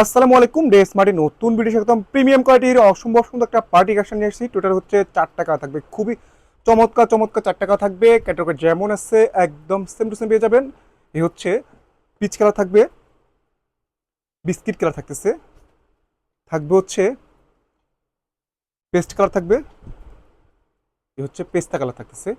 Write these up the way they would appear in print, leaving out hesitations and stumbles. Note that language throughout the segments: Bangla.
আসসালামু আলাইকুম, স্মার্টের নতুন ভিডিও স্বাগতম। প্রিমিয়াম কোয়ালিটির অসম্ভব সুন্দর একটা পার্টি কালেকশন নিয়ে এসেছি। টোটাল হচ্ছে 4 টাকা থাকবে, খুবই চমৎকার চমৎকার 4 টাকা থাকবে। ক্যাটাগরি যেমন আছে একদম সেম টু সেম পেয়ে যাবেন। এই হচ্ছে পিচ কালার থাকবে, বিস্কিট কালার থাকতেছে, থাকবে হচ্ছে পেস্ট কালার থাকবে, এই হচ্ছে পেস্তা কালার থাকতেছে,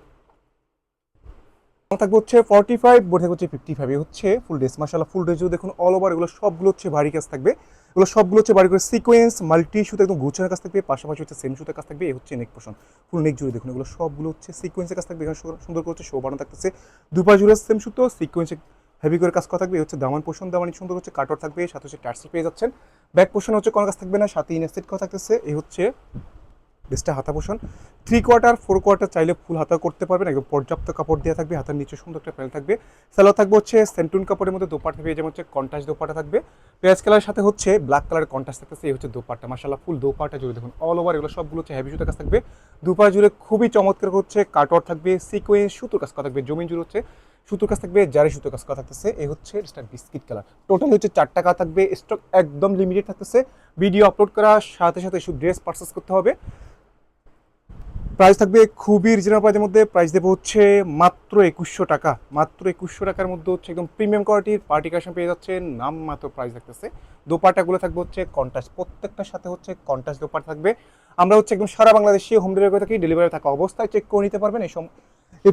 থাকবে হচ্ছে 45, বোর্ড থাকবে হচ্ছে 55। এই হচ্ছে ফুল ড্রেস। মাশাআল্লাহ, ফুল ড্রেস যদি দেখুন অল ওভার এগুলো সবগুলো হচ্ছে ভারী কাজ থাকবে। এগুলো সবগুলো হচ্ছে ভারী করে সিকোয়েন্স মাল্টি সুতো একদম গুছানোর কাজ থাকবে, পাশাপাশি হচ্ছে সেম সুতোর কাজ থাকবে। এই হচ্ছে নেক পোর্শন, ফুল নেক জুড়ে দেখুন এগুলো সবগুলো হচ্ছে সিকোয়েন্সের কাজ থাকবে। এখানে সুন্দর করে হচ্ছে শো বানানো থাকতেছে, দুপাশ জুড়ে সেম সুতো সিকোয়েন্সে হেভি করে কাজ করা থাকবে। এই হচ্ছে দামান পোর্শন, দামানি সুন্দর হচ্ছে কাটর থাকবে, সাথে হচ্ছে টার্সেল পেয়ে যাচ্ছেন। ব্যাক পোর্শন হচ্ছে কোনো কাজ থাকবে না, সাথে ইনস্টেট করা থাকতেছে। এই হচ্ছে বেস্টটা হাতা পোষণ, 3 কোয়ার্টার 4 কোয়ার্টার চাইলে ফুল হাতা করতে পারবেন। একদম পর্যাপ্ত কাপড় দেওয়া থাকবে, হাতার নিচে সুন্দর একটা প্যানেল থাকবে। সালোয়ার থাকবে হচ্ছে সেন্টুন কাপড়ের মধ্যে, দোপাট্টা থাকবে যেমন হচ্ছে কন্ট্রাস্ট দোপাট্টা থাকবে, পেঁয়াজ কালারের সাথে হচ্ছে ব্ল্যাক কালারের কন্ট্রাস্ট থাকতেছে। এই হচ্ছে দোপাট্টা, মাশাআল্লাহ ফুল দোপাট্টা জুড়ে দেখুন অল ওভার এগুলো সবগুলো হচ্ছে হেভি সুতার কাজ থাকবে। দুপাশ জুড়ে খুবই চমৎকার হচ্ছে কাটওয়ার্ক থাকবে, সিকোয়েন্স সুতোর কাজ করা থাকবে, জমিন জুড়ে হচ্ছে সুতোর কাজ থাকবে, জারি সুতোর কাজ করা থাকতেছে। এই হচ্ছে এটা বিস্কিট কালার। টোটাল হচ্ছে 4 টাকা থাকবে, স্টক একদম লিমিটেড থাকতেছে। ভিডিও আপলোড করার সাথে সাথে শুধু ড্রেস পারচেস করতে হবে। প্রাইস থাকবে খুবই রিজনেবল প্রাইসের মধ্যে। প্রাইস দেবো হচ্ছে মাত্র 2100 টাকা। মাত্র 2100 টাকার মধ্যে হচ্ছে একদম প্রিমিয়াম কোয়ালিটির পার্টি কালেকশন পেয়ে যাচ্ছে। নাম মাত্র প্রাইস থাকতেছে। দোপাট্টাগুলো থাকবে হচ্ছে কন্ট্রাস্ট, প্রত্যেকটার সাথে হচ্ছে কন্ট্রাস্ট দোপাট্টা থাকবে। আমরা হচ্ছে একদম সারা বাংলাদেশে হোম ডেলিভারি করে থাকি। ডেলিভারি থাকা অবস্থায় চেক করে নিতে পারবেন। এই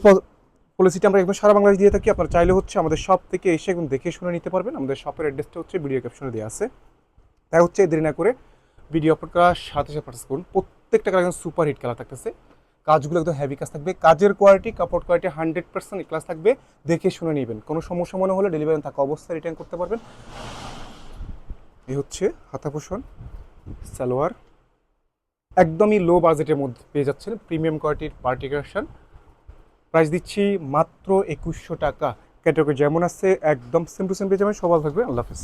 পলিসিটা আমরা একদম সারা বাংলাদেশ দিয়ে থাকি। আপনারা চাইলে হচ্ছে আমাদের শপ থেকে এসে একদম দেখে শুনে নিতে পারবেন। আমাদের শপের অ্যাড্রেসটা হচ্ছে ভিডিও ক্যাপশনে দেওয়া আছে। তাই হচ্ছে দেরি না করে ভিডিও আপলোড করার সাথে সাথে পারচেস করুন। প্রত্যেকটা কালার একদম সুপার হিট কালার থাকতেছে, কাজগুলো একদম হেভি কাজ থাকবে, কাজের কোয়ালিটি কাপড় কোয়ালিটি 100% ক্লাস থাকবে। দেখে শুনে নেবেন, কোনো সমস্যা মনে হলে ডেলিভারি থাকা অবস্থায় রিটার্ন করতে পারবেন। এই হচ্ছে হাতা পোষণ, সালোয়ার একদমই লো বাজেটের মধ্যে পেয়ে যাচ্ছেন প্রিমিয়াম কোয়ালিটির পার্টি কালেকশন। প্রাইস দিচ্ছি মাত্র 2100 টাকা। ক্যাটাগরি যেমন আছে একদম সেম টু সেম পেয়ে যাবেন। সবাই থাকবে। আল্লাহ হাফেজ।